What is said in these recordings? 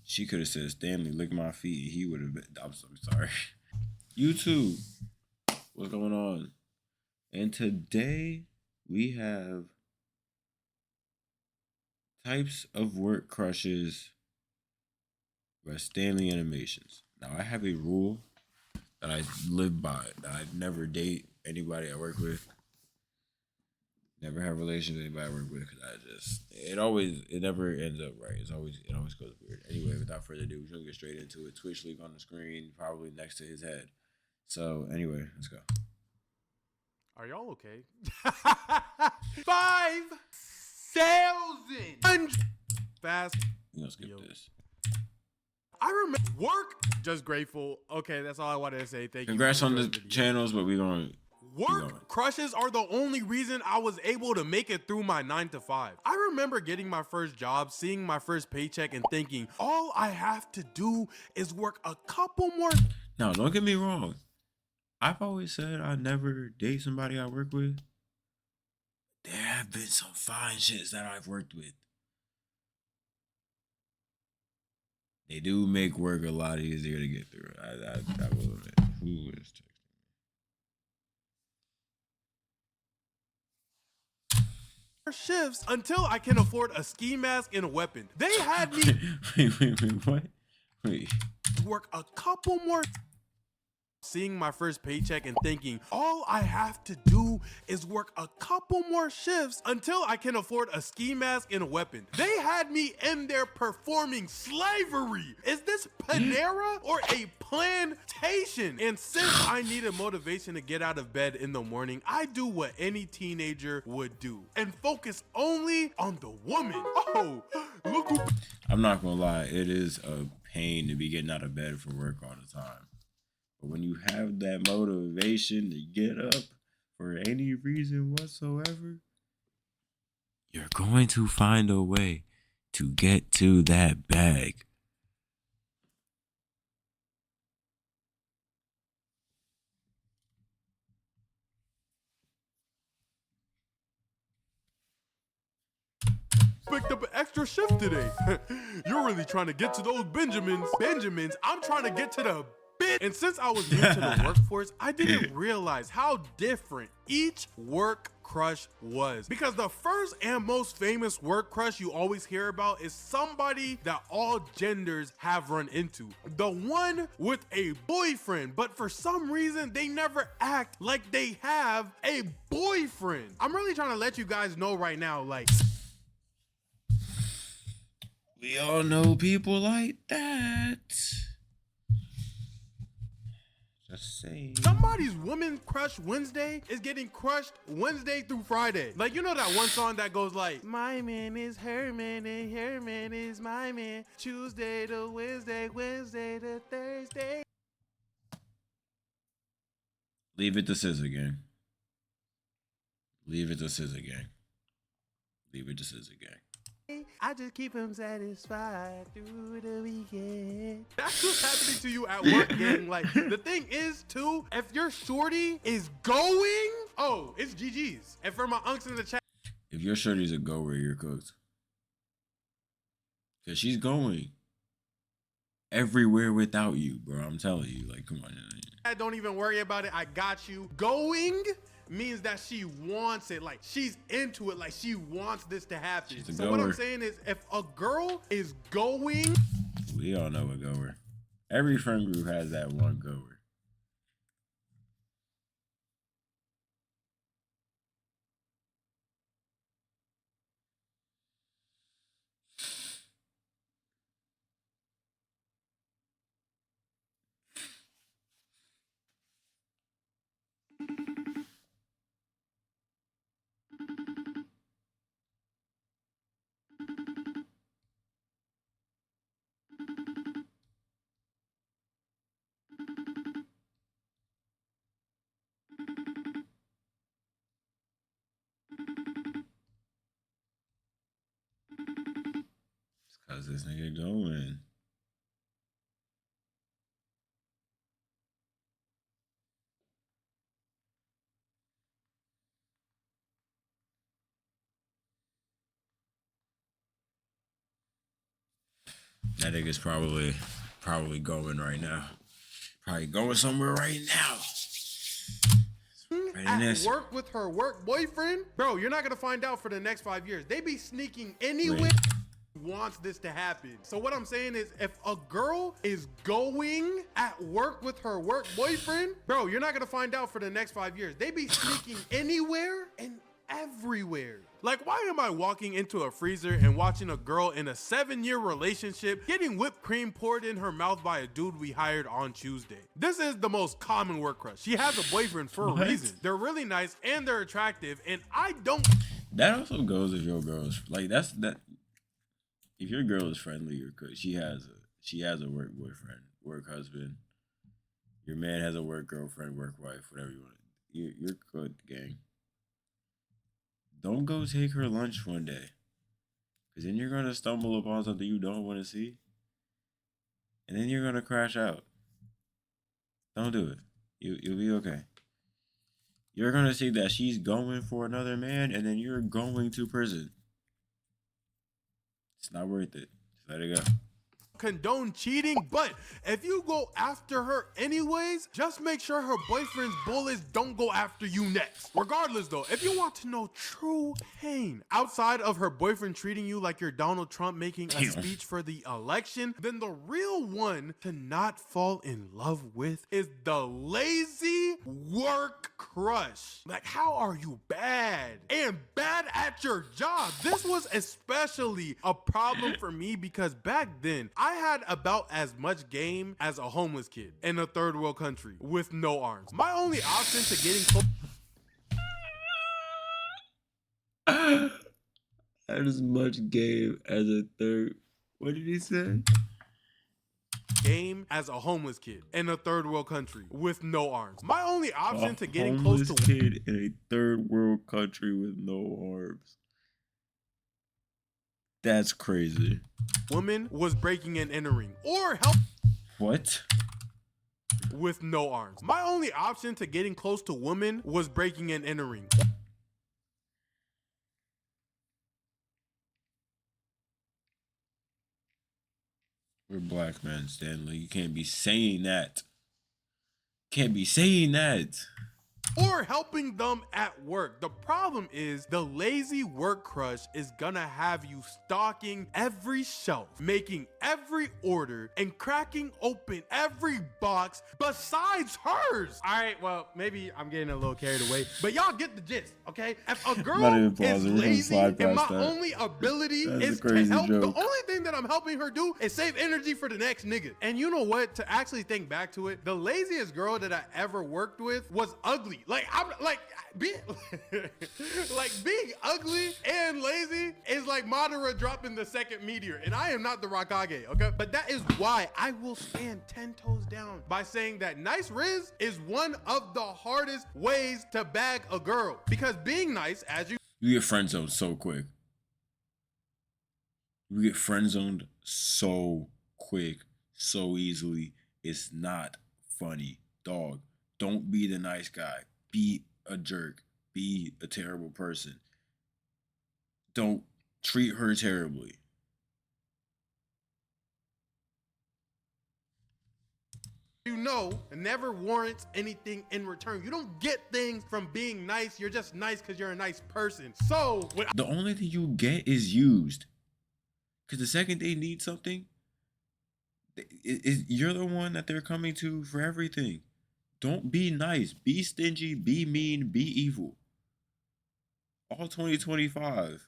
She could have said, Stanley, lick my feet. He would have been. I'm so sorry. YouTube, what's going on? And today we have types of work crushes by Stanley Animations. Now, I have a rule that I live by, that I never date anybody I work with. Never have relations with anybody I work with because it never ends up right. It always goes weird. Anyway, without further ado, we're gonna get straight into it. Twitch link on the screen, probably next to his head. So anyway, let's go. Are y'all okay? 5,000 fast. We're gonna skip this. I remember work. Just grateful. Okay, that's all I wanted to say. Thank Congrats you. on the channels, but we're gonna. Work crushes are the only reason I was able to make it through my 9 to 5. I remember getting my first job, seeing my first paycheck, and thinking, all I have to do is work a couple more. Now, don't get me wrong. I've always said I never date somebody I work with. There have been some fine shits that I've worked with. They do make work a lot easier to get through. I will admit. Who is texting? Shifts until I can afford a ski mask and a weapon. They had me wait, what? Wait. Work a couple more. Seeing my first paycheck and thinking, all I have to do is work a couple more shifts until I can afford a ski mask and a weapon. They had me in there performing slavery. Is this Panera or a plantation? And since I needed motivation to get out of bed in the morning, I do what any teenager would do and focus only on the woman. Oh, look who. I'm not gonna lie, it is a pain to be getting out of bed for work all the time. But when you have that motivation to get up for any reason whatsoever, you're going to find a way to get to that bag. Picked up an extra shift today. You're really trying to get to those Benjamins. I'm trying to get to the bit. And since I was new to the workforce, I didn't realize how different each work crush was. Because the first and most famous work crush you always hear about is somebody that all genders have run into. The one with a boyfriend, but for some reason they never act like they have a boyfriend. I'm really trying to let you guys know right now, like, we all know people like that. Just saying. Somebody's woman crush Wednesday is getting crushed Wednesday through Friday. Like, you know that one song that goes like, my man is her man and her man is my man. Tuesday to Wednesday, Wednesday to Thursday. Leave it to Scissor Gang. Leave it to Scissor Gang. Leave it to Scissor Gang. I just keep him satisfied through the weekend. That's what's happening to you at work, gang. Like, the thing is, too, if your shorty is going, oh, it's GG's. And for my unks in the chat, if your shorty's a goer, you're cooked. Because she's going everywhere without you, bro. I'm telling you. Like, come on. Don't even worry about it. I got you. Going means that she wants it, like she's into it, like she wants this to happen. So what I'm saying is, if a girl is going, we all know a goer. Every friend group has that one goer. It's cause this nigga going. That nigga's probably going right now. Probably going somewhere right now. Right in At this. work with her work boyfriend, bro, you're not gonna find out for the next 5 years. They be sneaking anyway. Right. Wants this to happen. So what I'm saying is, if a girl is going at work with her work boyfriend, bro, you're not gonna find out for the next 5 years. They be sneaking anywhere and everywhere. Like, why am I walking into a freezer and watching a girl in a 7-year relationship getting whipped cream poured in her mouth by a dude we hired on Tuesday? This is the most common work crush. She has a boyfriend for a reason. They're really nice and they're attractive, and I don't. That also goes if your girl's like that. If your girl is friendly or good, she has a work boyfriend, work husband. Your man has a work girlfriend, work wife, whatever you want. You're good, gang. Don't go take her lunch one day, because then you're gonna stumble upon something you don't want to see, and then you're gonna crash out. Don't do it. You'll be okay. You're gonna see that she's going for another man, and then you're going to prison. It's not worth it. Just let it go. Condone cheating, but if you go after her anyways, just make sure her boyfriend's bullets don't go after you next. Regardless though, if you want to know true pain outside of her boyfriend treating you like you're Donald Trump making a speech for the election, then the real one to not fall in love with is the lazy work crush. Like, how are you bad and bad at your job? This was especially a problem for me because back then I had about as much game as a homeless kid in a third world country with no arms. My only option to getting As much game as a third. What did he say? game as a homeless kid in a third world country with no arms. My only option to getting close to kid in a third world country with no arms. That's crazy. Woman was breaking and entering or help. What? With no arms. My only option to getting close to women was breaking and entering. We're black men, Stanley. You can't be saying that. Can't be saying that. Or helping them at work. The problem is the lazy work crush is gonna have you stocking every shelf, making every order, and cracking open every box besides hers. All right, well, maybe I'm getting a little carried away, but y'all get the gist, okay? If a girl is lazy and my only ability is to help, the only thing that I'm helping her do is save energy for the next nigga. And you know what? To actually think back to it, the laziest girl that I ever worked with was ugly. Like, I'm like being like being ugly and lazy is like Madara dropping the second meteor, and I am not the Raikage, okay? But that is why I will stand 10 toes down by saying that nice Riz is one of the hardest ways to bag a girl, because being nice, as you get friend zoned so quick. You get friend zoned so quick, so easily. It's not funny, dog. Don't be the nice guy. Be a jerk. Be a terrible person. Don't treat her terribly. never warrants anything in return. You don't get things from being nice. You're just nice because you're a nice person. So the only thing you get is used. Because the second they need something, you're the one that they're coming to for everything. Don't be nice. Be stingy. Be mean. Be evil. All 2025.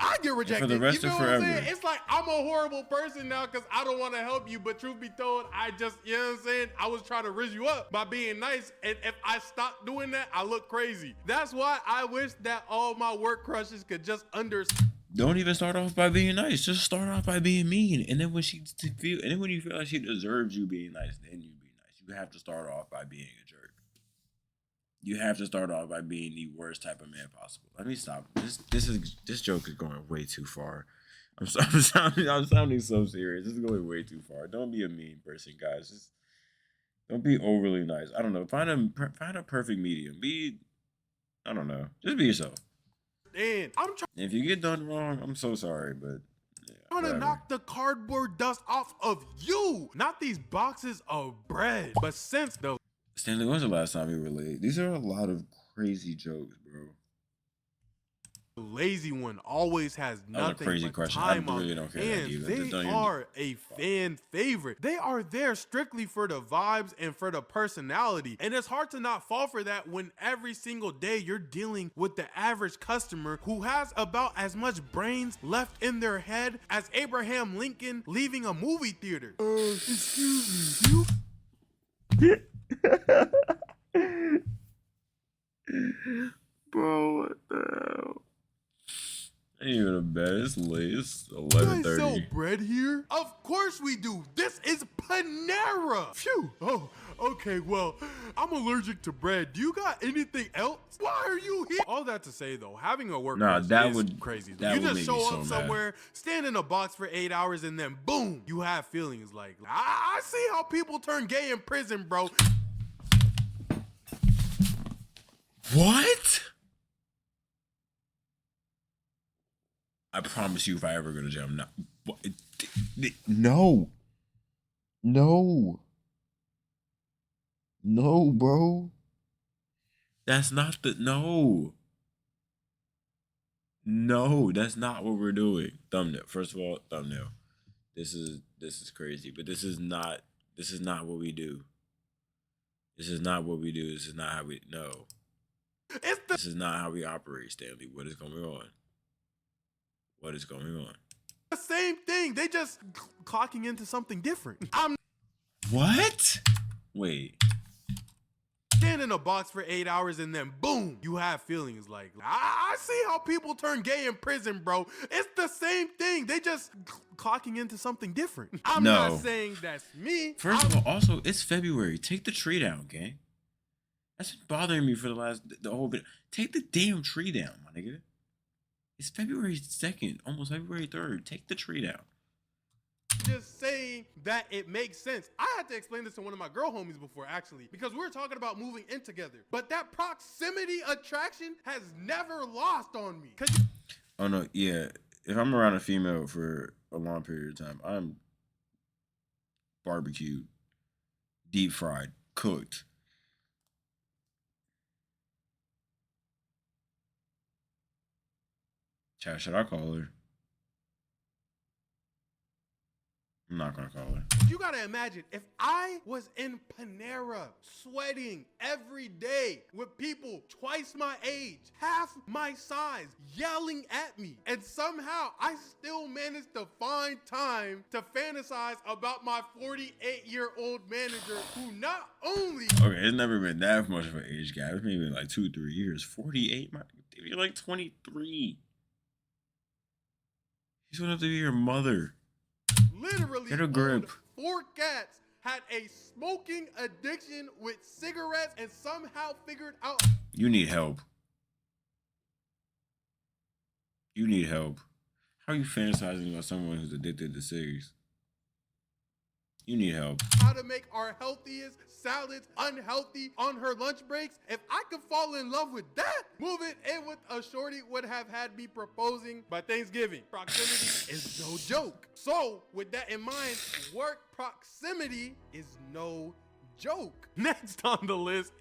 I get rejected. And for the rest of forever. It's like I'm a horrible person now because I don't want to help you. But truth be told, I just, you know what I'm saying? I was trying to riz you up by being nice. And if I stop doing that, I look crazy. That's why I wish that all my work crushes could just understand. Don't even start off by being nice. Just start off by being mean. And then when you feel like she deserves you being nice, then you be nice. You have to start off by being a jerk. You have to start off by being the worst type of man possible. Let me stop. This joke is going way too far. I'm sounding so serious. This is going way too far. Don't be a mean person, guys. Just don't be overly nice. I don't know. Find a perfect medium. I don't know. Just be yourself. And if you get done wrong, I'm so sorry, but trying to Whatever. knock the cardboard dust off of you, not these boxes of bread. But since the Stanley, when's the last time you were late? These are a lot of crazy jokes, bro. lazy one always has That was a nothing crazy but question. time I on really their don't care that hands. deep. They Don't even- are a fan favorite. They are there strictly for the vibes and for the personality. And it's hard to not fall for that when every single day you're dealing with the average customer who has about as much brains left in their head as Abraham Lincoln leaving a movie theater. Excuse me, you Bro, what the hell? Ain't even a bed. It's late. It's guys sell 11:30. bread here? Of course we do. This is Panera. Phew. Oh, okay. Well, I'm allergic to bread. Do you got anything else? Why are you here? All that to say though, having a work Nah, crush that is would- crazy. that You would just make show me up so mad. somewhere, stand in a box for 8 hours, and then boom, you have feelings. Like I see how people turn gay in prison, bro. What? I promise you, if I ever go to jail, I'm not. No. No. No, bro. That's not the. No. No, that's not what we're doing. Thumbnail. First of all, thumbnail. This is crazy, but this is not what we do. This is not what we do. This is not how we. No. It's This is not how we operate, Stanley. What is going on? What is going on? the same thing. They just clocking into something different. I'm What? Wait. stand in a box for 8 hours and then boom, you have feelings. Like I see how people turn gay in prison, bro. It's the same thing. They just clocking into something different. I'm No. not saying that's me. First of all, also, it's February. Take the tree down, gang. That's been bothering me for the whole bit. Take the damn tree down, my nigga. It's February 2nd, almost February 3rd. Take the tree down. just saying that it makes sense. I had to explain this to one of my girl homies before, actually, because we were talking about moving in together. But that proximity attraction has never lost on me. Oh, no, yeah. If I'm around a female for a long period of time, I'm barbecued, deep fried, cooked. Chat, should I call her? I'm not gonna call her. You gotta imagine if I was in Panera sweating every day with people twice my age, half my size, yelling at me, and somehow I still managed to find time to fantasize about my 48-year-old manager who not only Okay, it's never been that much of an age gap. It's maybe like 2-3 years. 48, you're like 23. She's gonna have to be your mother. literally Get a owned grip. 4 cats, had a smoking addiction with cigarettes, and somehow figured out You need help. You need help. How are you fantasizing about someone who's addicted to cigarettes? You need help. how to make our healthiest salads unhealthy on her lunch breaks. If I could fall in love with that, moving in with a shorty would have had me proposing by Thanksgiving. Proximity is no joke. So with that in mind, work proximity is no joke. Next on the list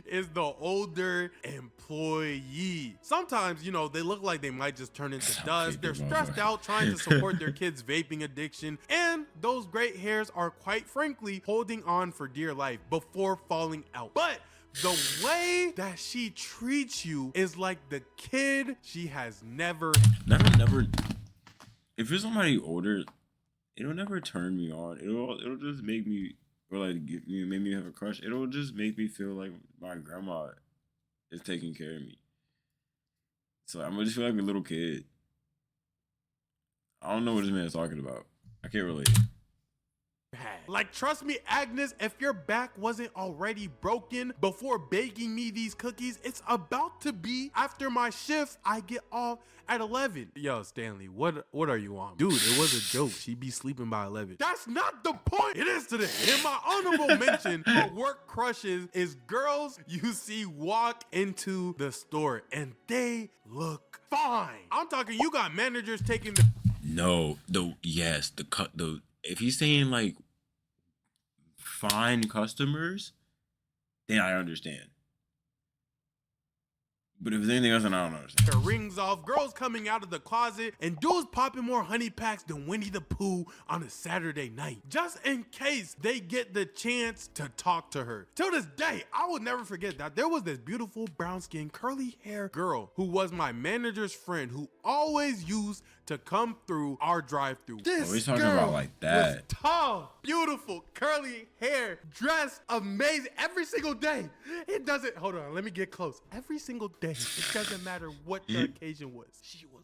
is the older employee. Sometimes, you know, they look like they might just turn into dust. They're stressed out trying to support their kids' vaping addiction, and those great hairs are quite frankly holding on for dear life before falling out. But the way that she treats you is like the kid she has never. Never. If you're somebody older, it'll never turn me on. It'll just make me, or like make me have a crush. It'll just make me feel like my grandma is taking care of me. So I'm gonna just feel like a little kid. I don't know what this man is talking about. I can't relate. Like, trust me, Agnes, if your back wasn't already broken before baking me these cookies, it's about to be. After my shift, I get off at 11. Yo, Stanley, what are you on? Dude, it was a joke. She'd be sleeping by 11. That's not the point. It is today. In my honorable mention for work crushes is girls you see walk into the store and they look fine. I'm talking, you got managers taking the No, the if he's saying like fine customers, then I understand. But if there's anything else, then I don't understand. Their rings off, girls coming out of the closet, and dudes popping more honey packs than Winnie the Pooh on a Saturday night, just in case they get the chance to talk to her. Till this day, I will never forget that there was this beautiful brown-skinned, curly-hair girl who was my manager's friend who always used to come through our drive-thru. This we talking girl about like that. was tall, beautiful, curly hair, dressed amazing every single day. It doesn't, hold on, let me get close. Every single day, it doesn't matter what the occasion was. She was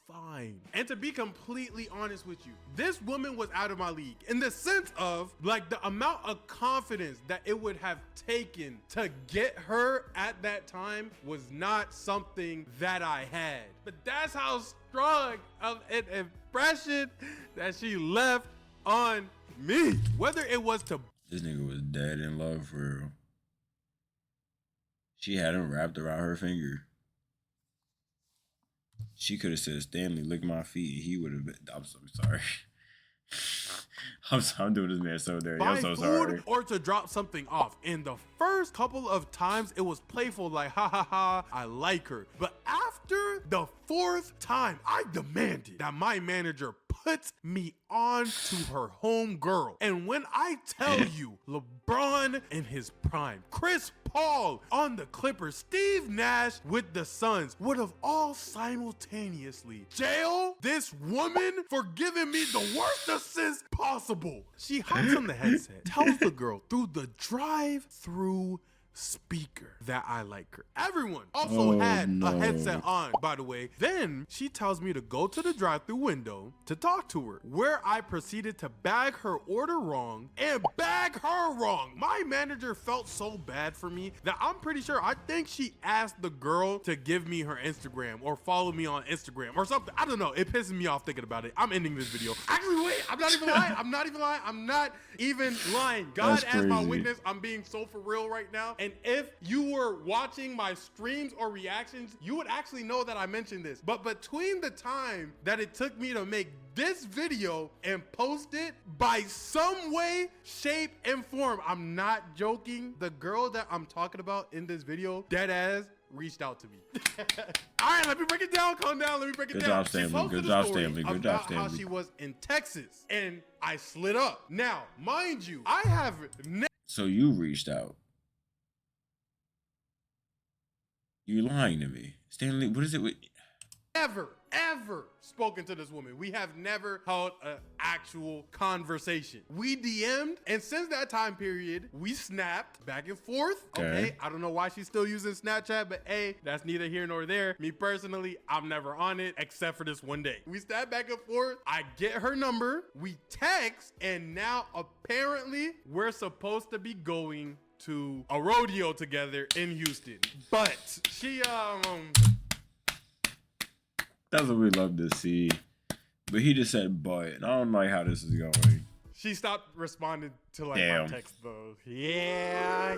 fine. And to be completely honest with you, this woman was out of my league in the sense of like the amount of confidence that it would have taken to get her at that time was not something that I had. But that's how strong of an impression that she left on me. Whether it was to This nigga was dead in love for real. She had him wrapped around her finger. She could have said, Stanley, lick my feet. He would have been. I'm so sorry. I'm doing this man so dirty. I'm buy so food sorry. or to drop something off. In the first couple of times, it was playful, like, ha ha ha, I like her. But after the fourth time, I demanded that my manager puts me on to her home girl. And when I tell you, LeBron in his prime, Chris Paul on the Clippers, Steve Nash with the Suns would have all simultaneously jailed this woman for giving me the worst assist possible. She hops on the headset, tells the girl through the drive-through speaker that I like her. Everyone also had a headset on, by the way. Then she tells me to go to the drive-through window to talk to her, where I proceeded to bag her order wrong and bag her wrong. My manager felt so bad for me that I'm pretty sure, I think she asked the girl to give me her Instagram or follow me on Instagram or something. I don't know. It pisses me off thinking about it. I'm ending this video. Actually, wait, I'm not even lying. I'm not even lying. I'm not even lying. God That's as my crazy. witness, I'm being so for real right now. And if you were watching my streams or reactions, you would actually know that I mentioned this. But between the time that it took me to make this video and post it, by some way, shape, and form, I'm not joking, the girl that I'm talking about in this video, deadass, reached out to me. All right, let me break it down. Calm down. Let me break it Good down. job, She Stanley. posted Good a job, story Stanley. Good about job, how Stanley. she was in Texas, and I slid up. Now, mind you, I have So you reached out. You're lying to me. Stanley, what is it with ever spoken to this woman. We have never held an actual conversation. We DM'd, and since that time period, we snapped back and forth. Okay. I don't know why she's still using Snapchat, but hey, that's neither here nor there. Me personally, I'm never on it except for this one day. We snap back and forth. I get her number. We text, and now apparently we're supposed to be going to a rodeo together in Houston. But she That's what we love to see. But he just said but. And I don't like how this is going. she stopped responding to like Damn. my text though. Yeah.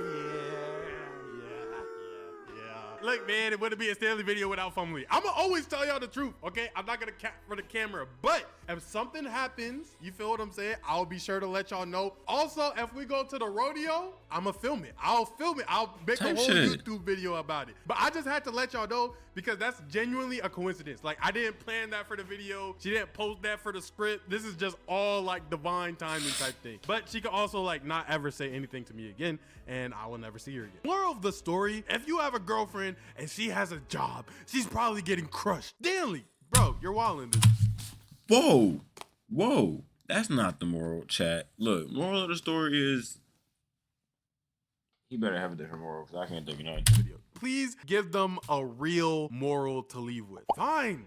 Look, man, it wouldn't be a Stanley video without family. I'ma always tell y'all the truth, okay? I'm not gonna cap for the camera, but if something happens, you feel what I'm saying? I'll be sure to let y'all know. Also, if we go to the rodeo, I'ma film it. I'll film it. I'll make a Type whole shit. YouTube video about it. But I just had to let y'all know because that's genuinely a coincidence. Like, I didn't plan that for the video. She didn't post that for the script. This is just all like divine timing type thing. But she could also like not ever say anything to me again, and I will never see her again. Moral of the story, if you have a girlfriend and she has a job, she's probably getting crushed daily. Bro, you're wilding this. Whoa. That's not the moral, chat. Look, moral of the story is he better have a different moral because I can't think of none. Video. Please give them a real moral to leave with. Fine.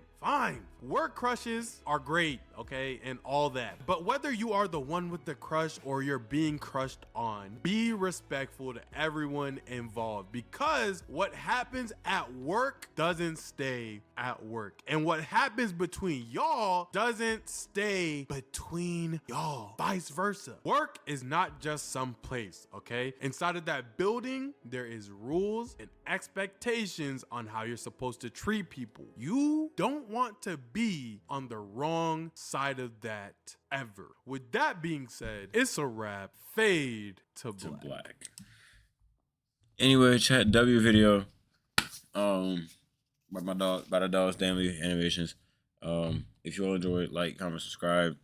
Work crushes are great, okay, and all that. But whether you are the one with the crush or you're being crushed on, be respectful to everyone involved, because what happens at work doesn't stay at work. And what happens between y'all doesn't stay between y'all. Vice versa. Work is not just some place, okay? Inside of that building, there is rules and expectations on how you're supposed to treat people. You don't don't want to be on the wrong side of that ever. With that being said, it's a wrap. Fade to black. Anyway, chat W video. By my dog, by the Dog's Family Animations. If you all enjoyed, like, comment, subscribe.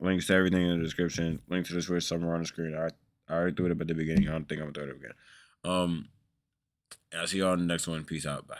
Links to everything in the description. Link to the Switch somewhere on the screen. I already threw it up at the beginning. I don't think I'm gonna throw it up again. And I'll see y'all in the next one. Peace out. Bye.